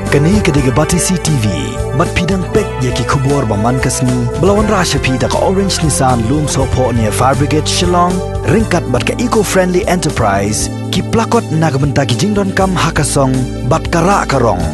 Kani kediga bati CTV, mat pidang pek yaki kubur baman kasni, belawan rasha pida ka Orange Nissan Loom Sopo near Fire Brigade Shillong, ringkat bat ka eco-friendly enterprise, ki plakot nagbenta ki jingdon kam hakasong, bat kara karong.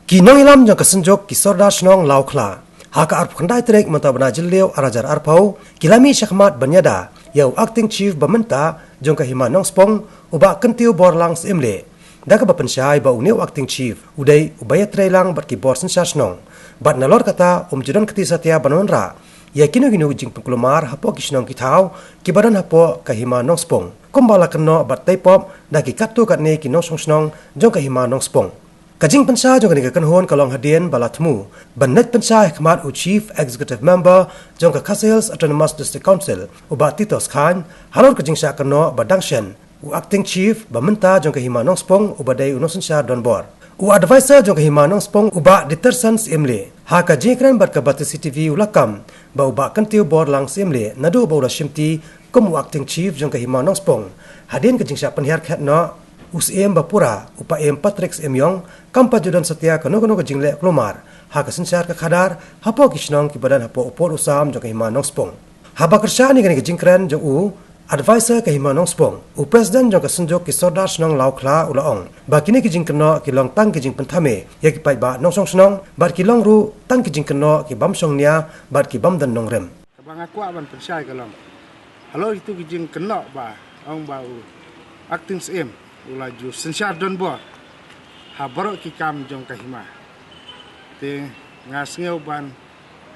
Ki nong ilam yang kesenjok ki sorda snong laukla, haka arp kandai trek mentabana jilio arajar arpau, kilami syakmat banyada, yau acting chief bamenta jong kahima nong spong, uba kentiu borlangs imle. Daga bapensyai ba uniu acting chief udai ubaya trailang bat ki bor sensasnong bat nalor kata jidon keti satya banonra ya kinu jing pengkulumar hapo kisnong kitau ki badan hapo kahima nong spong kumbala keno bat taipop daki katu katne ki nong songsnong jong kahima nong spong kajing pensa jong ni kanhon kalong hadien balatmu bannet pensa hikmat chief executive member jong ka Castle Autonomous District Council uba Titos Khan halor kajing sya keno badangshen acting chief bamenta jong kahima nong spong ubadai unosensya donbor advisor jong kahima nong spong uba detersans imle ha ka jikran bat ka bat CCTV ulakam ba uba kantiu bor lang simle nadu ba ula shimti kum acting chief jong kahima nong spong hadin ka jingsya penhiar khat no usem bapura upa em Patrick emyong kampa judan setia kano ka jingle klomar ha ka sensar ka khadar hapo kisnong ki badan hapo upor usam jong kahima nong spong haba kersyani ka jingkran jong advisor kahima nong spong president jong kasenjok ki sorda snong laukla ulaong ba kini ki jingkeno ki long tang ki jing penthame ya ki pai ba nong song snong bar ki long ru tang ki jingkeno ki bam song nia bar ki bam dan nong rem bang aku aban percaya kalong halo itu ki jingkeno ba ong ba acting sim ulaju sensyar don bo ha baro ki kam jong kahima te ngasngeu ban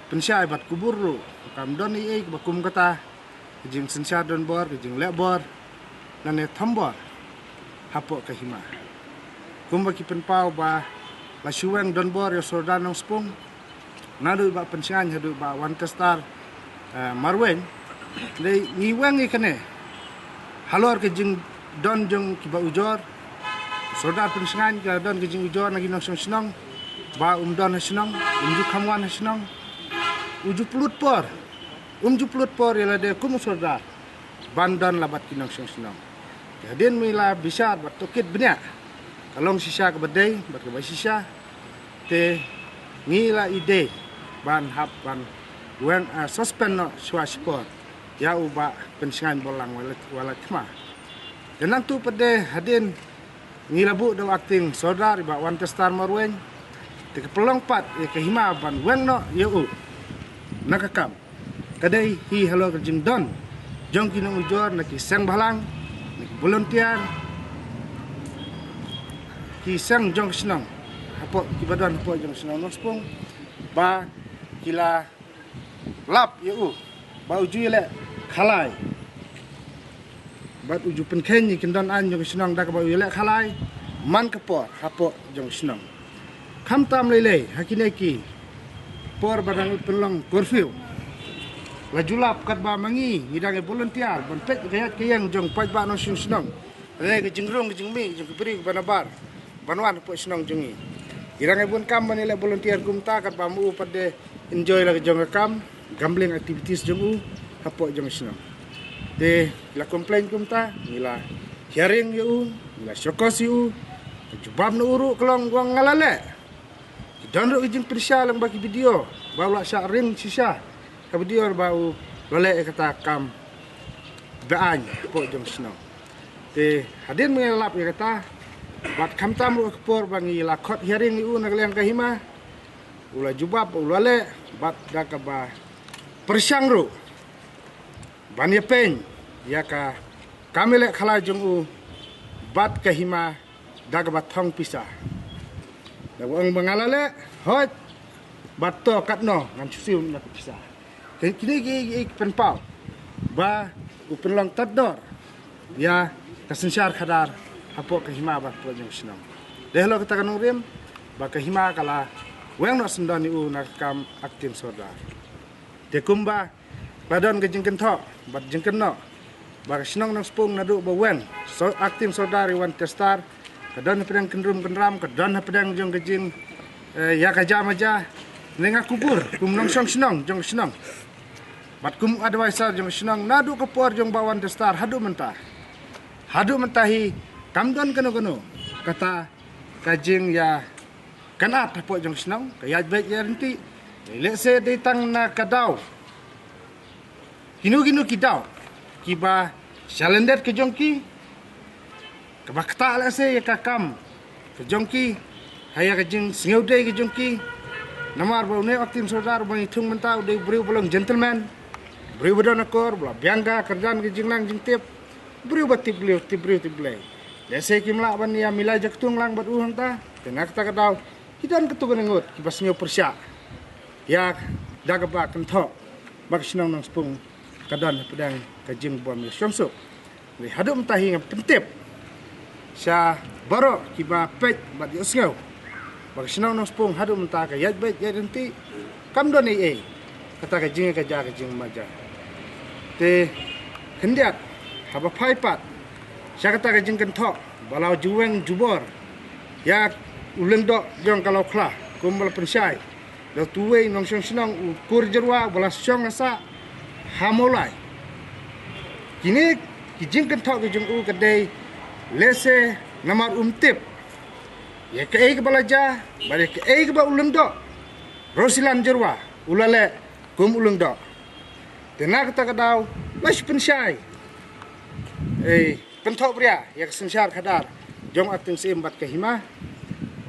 pensyai bat kubur ru kam don i ba kum kata kijing sensyar don bor, kijing lek bor, nane thambor, hapo kahima. Kumba ki penpau ba la syuweng don bor yo sordan nong spong, nadu ba pensyang hadu ba Wantestar marweng, le ngiweng ikane, halor kijing don jong kiba ujor, sordan pensyang ka don kijing ujor nagi nong senong, ba don senong, ju kamwan senong, uju pulut por. Juplut por ialah dia kumusordar bandan labat kinong senong. Jadin mila bisa bat tokit banyak. Kalong sisa ke badai, bat ke sisa te ngila ide ban hap ban wen suspend no swashport. Ya uba pensingan bolang wala kema. Dan tu pada hadin ngila bu do acting sordar ba Wantestar marwen. Te pelong pat ke hima ban wen no yau nakakam. Kadai hi halo kerjing don jong kinong ujor na ki sang balang na ki volunteer ki sang jong senang hapo ki badan hapo jong senang nospong ba kila lap yu ba uju le khalai bat uju penken ni kindon an jong senang dak ba le khalai man kapor hapo jong senang kham tam lele hakine ki por badang pelong curfew lajulap kat ba mangi ngidang volunteer ban pek gayat kayang jong paj ba no senong le ke jingrong ke jingmi jong beri banabar banwan po senong jongi irang bun kam banile volunteer kumta kat ba mu pade enjoy la jong kam gambling activities jong u hapo jong senong de la complain kumta nila hearing yu nila syokosi u jubam no uru kelong wang ngalale dan ro jing persia lang bagi video bawa sya ring sisa kabdior bau lole kata kam baan po jong snow te hadin mengelap kata bat kam tam ru kepor bangi lakot hearing u nagliang kahima ula jubab ulale bat dakaba persyang ru banya pen ya ka kamele khala jong u bat kahima dakaba thong pisah dawang mengalale hot bat to katno ngan susiu nak pisah kini ki penpau ba upenlang tador ya kasensyar khadar hapo kahima ba projeng senam dehlo kata kanung rim ba kahima kala weng no sendani u nakam aktim sordar de kumba badan gejing kento bat jengkeno ba senong nang spung nadu ba weng so aktim sordar Wantestar kadan pedang kendrum kendram kadan pedang jong gejing ya kaja maja nenga kubur kum nong senong jong senong bat kum advisor jong senang nadu kepor jong ba Wantestar hadu mentahi kamdon keno kata kajing ya kanat hapo jong senang kaya baik ya nanti let's say datang na kadau ginu kidau kiba shalendet ke jongki kaba kata let's say ya kakam ke jongki haya ke jing singaude ke jongki namar ba ne aktim saudar ba ithung mentau de beriu belum gentleman beriu badon akor bla biangga kerjaan ke jinglang jingtip beriu batip beliau tiblei let's say kimla ban ya milai jaktung lang bat uhang ta tenak ta kadau kidan ketugan ngot kibas ngeu persya ya daga ba kan tho bak sinong nang spung kadan pedang kajing bom syomso we hadum tahi ngam pentip sya baro kiba pet bat yosngeu bak sinong nang spung hadum ta ka yat bet yat nanti kam don e kata kajing ka ja kajing maja te hendiat haba phaipat sya kata kajing kan tho balau juweng jubor ya uleng dok jong kalau klah kumbal pensai do tuwe nong senang ukur jerwa bala syong asa hamolai kini kijing kentok kijing kedai lese namar umtip ya ke balaja balik ke ba uleng dok rosilan jerwa ulale kum uleng dok tenak kata kadau las pensai kentok pria ya kesensyar kadar jong ating seembat ke hima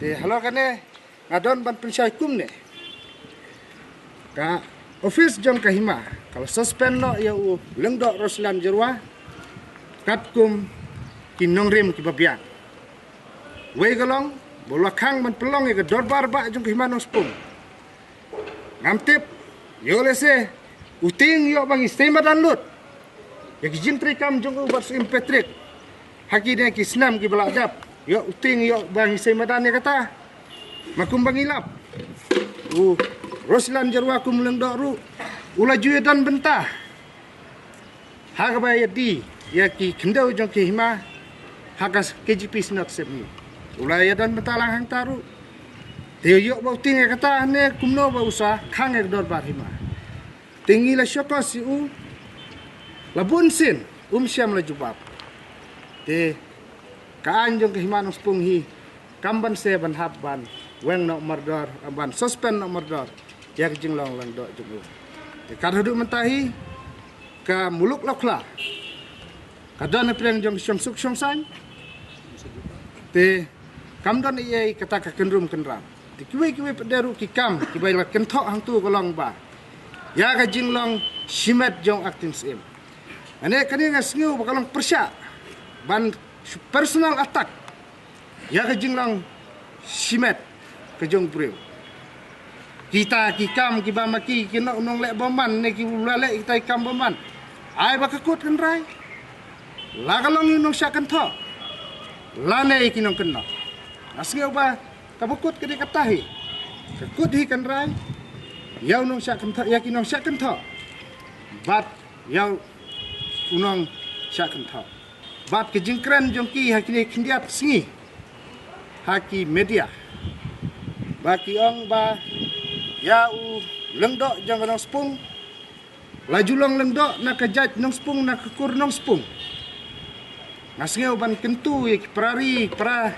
te halo kane ngadon ban pensai kum ne ka office jong kahima kalau suspend no ya u lengdo roslan jerwa kat kum kinong rim ki babian we galong bola khang man pelong ya dorbar ba jong kahima no spung ngamtip yo lese uting yo bang istema dan lut ya kijin trikam jong u bat sim patrick hakine ki snam ki balajap yo uting yo bang isay madan ya kata makum bangilap roslan jarwa kum leng ru ula juye dan bentah haga bay di ya ki kendau jong ki hima hagas KGP snot sebni ula ya dan bentah lang hang taru te yo ba uting ya kata ne kumno ba usa khang ek dor bar hima tingi la syoko si u labun sin syam la jubab te kaan jong kehiman spung hi kamban se ban hab ban weng no mardor ban suspend no mardor ya jing long lang do jung te kar hudu mentahi ka muluk lokla kadon preng jong syong san te kamdon ye kata ka kenrum kenram te kiwe pederu ki kam ki bai la kenthok hang tu golong ba ya ka jing long simet jong aktin sim ane kani ngasngu bakalong persya ban personal attack ya ke jinglang simet ke jong breu kita kikam kiba maki kina unong lek boman ne ki ulale kita ikam boman ai ba kakut kan rai la kalong inong syakan tho la ne kinong kena asnge ba kabukut ke dikatahi kakut hi kan rai ya unong syakan tho ya kinong syakan tho bat ya unong syakan tho bat ke jingkran jongki hakini kindiat singi haki media baki ong ba ya u lengdo jang nong spung laju long lengdo na kajat nong spung na kekur nong spung ngasngeu ban kentu ya prari pra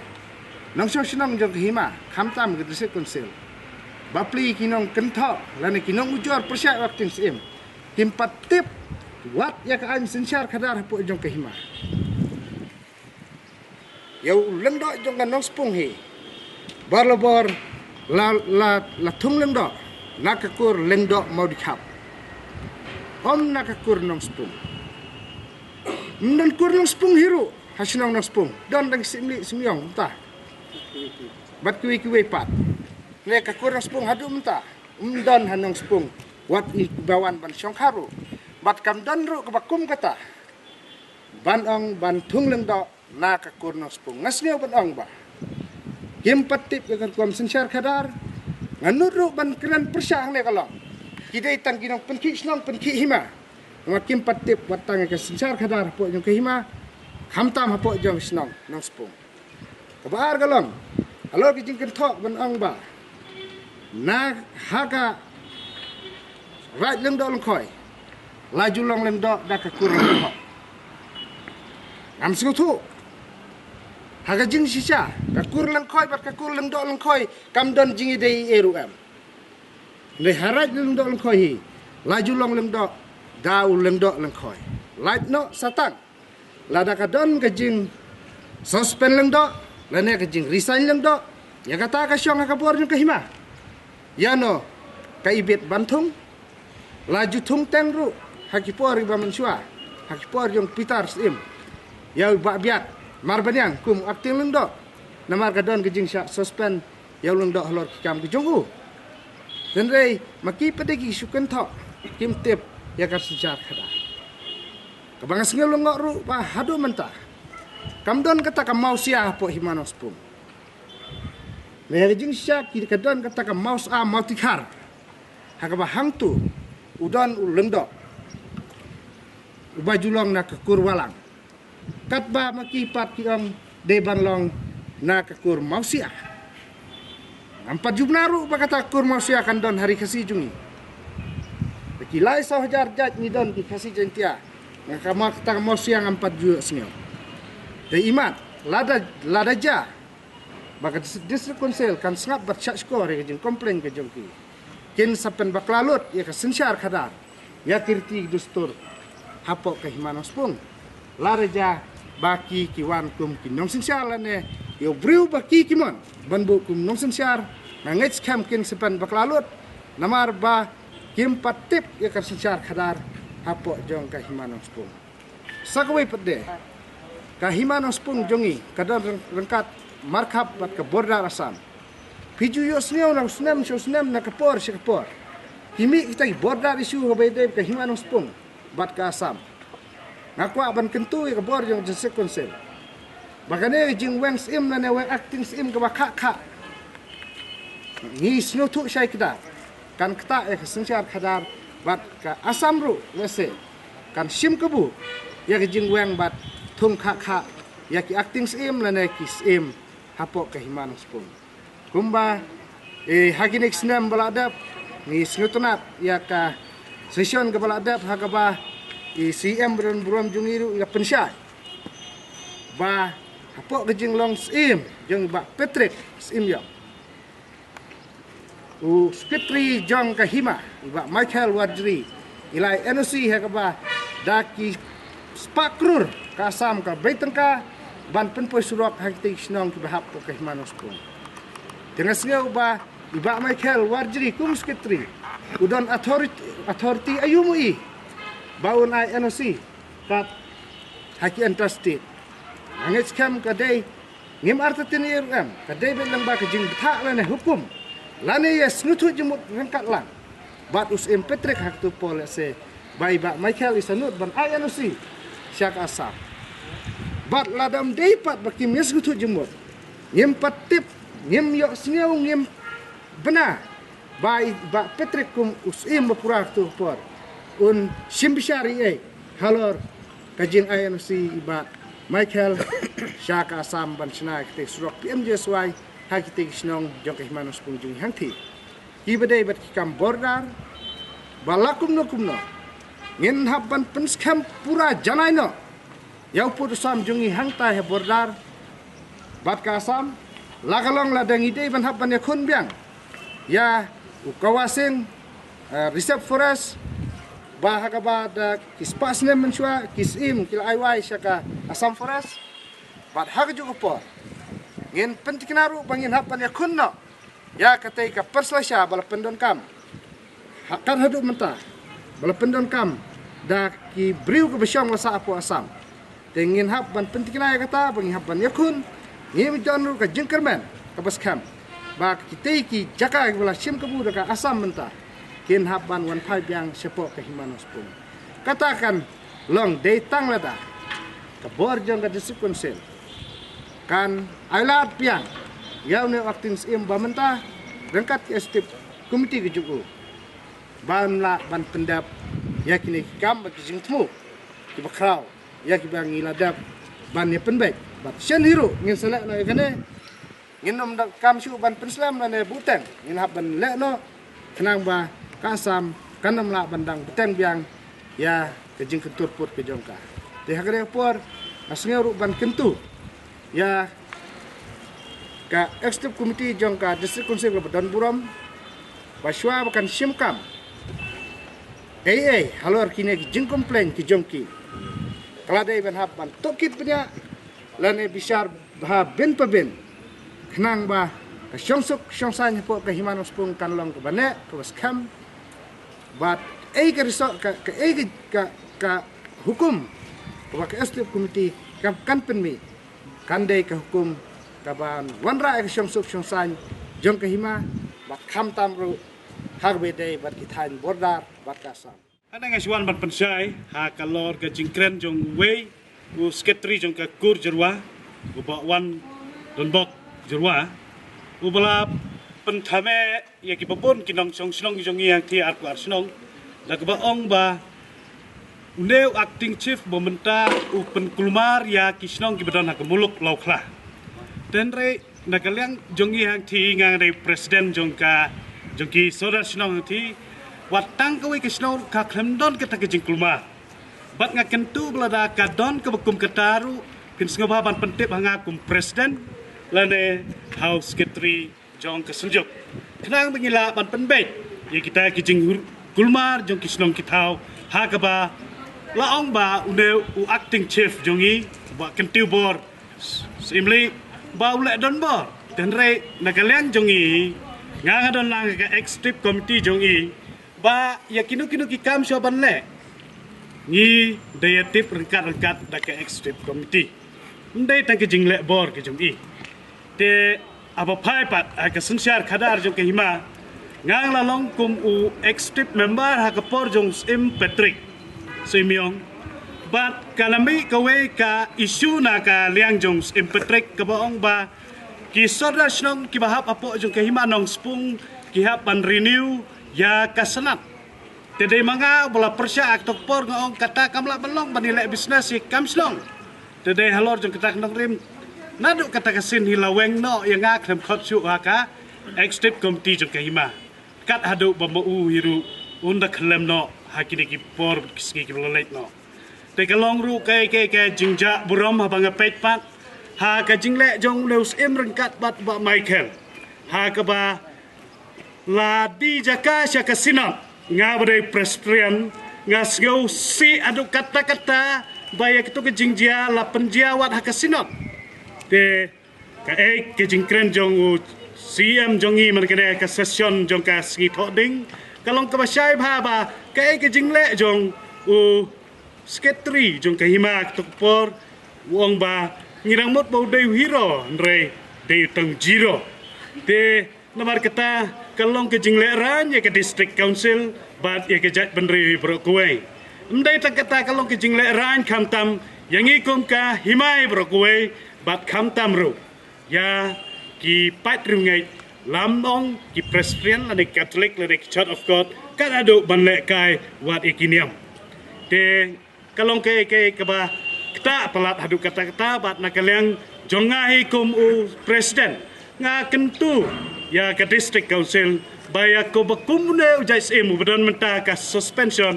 nong senang jong hima khamtam ke dese konsil bapli kinong kentho lane kinong ujor persyak waktin sim timpat tip wat ya ka an sensyar kadar hapo jong hima yau lengdo jong kan nong spung hi barlobor la thung lengdo nakakur lengdo mau dikap om nakakur nong spung nan kur nong spung hiru hasinong nong spung don dang simyong ta bat kiwi pat ne kakur nong spung hadu menta don hanong spung wat i bawan ban syong haru bat kam don ru kebakum kata ban ong ban thung lengdo na ka kurno spung ngasneu ban ong ba kim patip kan kom sensyar kadar nganuru ban kran persang ne kalong kidai tang kinong penki snong penki hima ngakim patip watang ke sensyar kadar po jong ke hima hamtam po jong snong nong spung kabar kalong alo ki jing kenthok ban ong ba na haga right leng do long khoi laju long leng do da ka kurno ngam siu thu haga jing sisa kakur lang khoi bat kakur lang do lang khoi kam don jing dei eru am le haraj lang do lang khoi hi laju long lang do dau lang do lang khoi light no satang lada ka don ka jing suspend lang do lane ka jing resign lang do ya kata ka syong ka bor ka hima ya no ka ibet bantung laju thung tengru hakipor ba mansua hakipor yung pitar sim ya ba biat marbanyang kum akting lang do namar ka don ka jing sya suspend ya lang do halor kam ka jongu dan rei maki padagi sukan tho kim tip ya ka sejar khada kabangas ngel ngok ru ba hadu mentah kam don kata kam mau sia po himanos pum le jing sya ki ka don kata kam mau a mau tikhar hakaba hangtu udan ulengdo ubajulong na kekur walang katba makipat kiong deban long na kekur mausia ampat jubnaru bakata kur mausia kan don hari kasi jungi kilai sah jar jaj ni don ki kasi jentia ngakama kata mausia ampat ju singau de imat lada ja bakat district council kan sengap bercak skor ke jeng komplain ke jongki kin sapen baklalut ya kesensyar khadar ya kirti dustur hapok ke himanos pung laraja baki kiwan kum kinong sensyar lane yo briu baki kimon banbu kum nong sensyar ngets kam kin sapen baklalut namar ba kim patip ya kesensyar khadar hapok jong ke himanos pung sakwe pede ke himanos pung jongi kadon rengkat markap bat ke border Assam piju yo sneo na snem na kapor si kapor kimi kita border isu ka bayde ka himanos pung bat ka Assam ngakwa ban kentu ka bor yung jese konsel bagane jing wengs im na ne weng acting im ka bakha ni sno tu syai kita kan kta ka sensyar khadar bat ka Assam ru lese kan sim kebu ya ka jing weng bat thung kha ya ki acting im na ne ki im hapok ka himanos pung kumba haginik senam baladap ni snutunat ya ka session ke baladap hakaba CM beron jungiru ya pensyai ba hapok gejing long sim jong ba Patrick sim ya u sekretari jong ka hima ba Michael Wardri ilai NOC hakaba daki spakrur ka Assam ka Baitengka ban penpoi surok hakti snong ki bahap ka himanos pung dengan sengau ba iba Michael Wardri kum sekretari udon authority ayumui baun ai NOC kat haki antrusted angit kam kadai ngim artatin IRM kadai belang ba kejing betha lane hukum lane yes nutu jemut rangkat lang bat us Patrick hak tu polese bai ba Michael isanut ban ai NOC syak Assam bat ladam deipat bakim yes nutu jemut ngim patip ngim yok sengau ngim bena ba Patrick kum usim bapura tu por un simbishari halor kajing INC ba Michael Shaka Assam ban chna kte surok PMJSY hakite snong jok himanos pung jung hangti ibade bat kam border balakum no ngin haban penskam pura janaino yau putusam jungi hangta he border bat ka Assam lagalong ladang ide ban haban ya khun biang ya ukawasing reserve forest bahaka bada kispasne mensua kisim kila aiwai syaka Assam forest bat hak juga por ngin pentiknaru bangin hapan ya kunno ya katai ka perslasya bala pendon kam hakan hadu mentah bala pendon kam da ki briu ke besyam wasa apo Assam tengin hapan pentikna ya kata bangin hapan ya kun ngim janru ka jengkermen ka baskam ba kitai ki jaka bala sim kebu ka Assam mentah kin haban wan pai biang sepok ke himanos pun katakan long datang lada ke borjong ke disikonsel kan ailat piang yau ne waktin sim bamenta rengkat ke stip komiti ke juku ban la ban pendap yakini kam ke jingtmu ki bakrau yak bang iladap ban ne penbek bat shen hiru ngin selek no ikane ngin nom dak kam shu ban penslam na ne buteng ngin haban le no kenang ba Assam kanam la bandang beteng biang ya kejing kentur put ke jongka de hagre por asnge ru ban kentu ya ka executive committee jong ka district council Badan Buram baswa bakan simkam halor kini jing komplain ki jongki kalade ben hab ban tokit punya lane bisar bah ben peben kenang ba ka syongsuk syongsan po ka himanos pung kanlong ke bane ke waskam bat ka risok ka hukum ba ka executive committee kan penmi kandai ka hukum kaban wanra ka syongsuk syongsan jong ka hima bat kham tamru hagbede bat kithan bordar bat kasam ada ngasuan ban pensai ha kalor ka jingkren jong wei u sketri jong ka kur jerwa u ba wan don bok jerwa u bala penthame ya ki babon kinong song snong jong yang ti at war snong la ka ba ong ba Undeu acting chief bomenta u penkulmar ya ki snong ki badan ha muluk laukla tenre nakalyang jong yang ti ngang re presiden jong ki sodar snong ti watang kawi kisno ka klemdon kita ke jingkulma bat ngaken tu belada ka don ke bekum ketaru kin sengababan pentip hanga kum presiden lane house secretary jong ke senjuk kenang bengila ban penbet ye kita ke jing kulmar jong kisno kitau ha ka ba laong ba unde u acting chief jongi ba kentiu bor simli ba ule don bor dan re nagalyang jongi nga don lang ka executive committee jongi ba ya kinu ki kam syo ban le ni daya tip rengkat da ke executive committee ndai tang ke jingle bor ke jong i te aba phai pat ka sunsyar khadar jong ke hima ngang la long kum u executive member ha ka por jong im patrick simiong bat kalami kawe ka issue na ka liang jong im patrick ka baong ba ki sodra snong ki bahap apo jong ke hima nong spung ki hap ban renew ya kasenat tede manga bola persya ak tokpor ngong kata kamla belong banilai bisnes si kamslong tede halor jong kata nong rim naduk kata kasin hilaweng no yang ngak hem khot su haka executive committee jong kahima kat hadu bamu hiru unda klem no hakini ki por kiski ki lolet no te kalong ru kai jingja burom habanga pet pat ha ka jingle jong leus im rengkat bat ba michael ha ka ba la di jaka syaka sinap nga badai presprian nga sgau si adu kata-kata baya kitu ke jingjia la penjiawat haka sinap te ka ke jingkren jong u CM jongi man kene ka session jong ka ski thoding kalong ka basai bha ba ka ke jingle jong u sketri jong ka hima tukpor wong ba ngirang mot bau dei hero ndre dei tang jiro te namar kata kalong ke jingle ran ya ke district council bat ya ke jat benri bro kuai ndai tak kata kalong ke jingle ran khamtam yang ikum ka himai bro kuai bat khamtam ro ya ki pat rungai lamong ki presbyterian la de catholic la de church of god kan adu banle kai wat ikiniam te kalong ke ba kata pelat hadu kata bat nakaliang jongahi kum u presiden nga kentu ya ke district council baya ko bakumne ujais emu badan menta ka suspension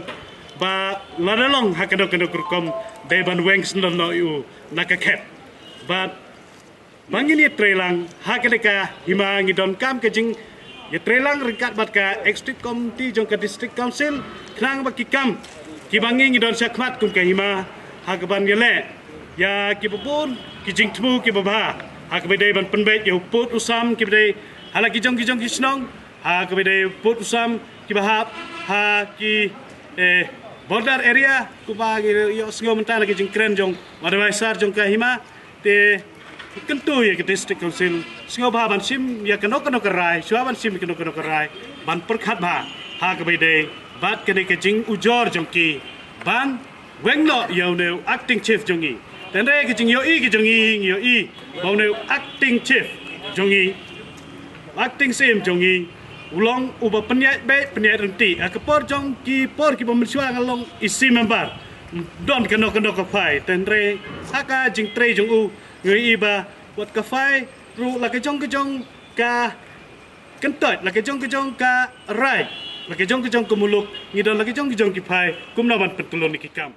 ba ladalong hakado kurkom deban wengs no yu nakaket but bangini trelang hakadeka himangi don kam ke jing ya trelang rekat bat ka executive committee jong ka district council klang ba kikam ki bangi don sakmat kum ka hima hakaban yele ya ki bubun ki jing tmu ki baba ha ke bedai ban penbet ya put usam ki bedai hala ki jong ki snong ha ke bedai put usam ki bahap ha ki border area ku ba ki yo sngo mentana ki jing kren jong wadwaisar jong ka hima te kentu ya ke district council sngo ba ban sim ya kanok rai swa ban sim kanok rai ban perkhat ba ha ke bedai bat ke jing ujor jong ki ban wengno yo ne acting chief jongi tendre ke jing yo i bau ne acting chief jongi acting sim jongi ulong uba penyat renti akapor jong ki por ki pemensua ngalong isi member don keno ka fai tendre saka jing tre jong u ngei ba wat ka fai ru la ke jong ka kentot la ke jong ka rai la ke jong ka muluk ngidon la ke jong ki fai kumna ban petulon ki kam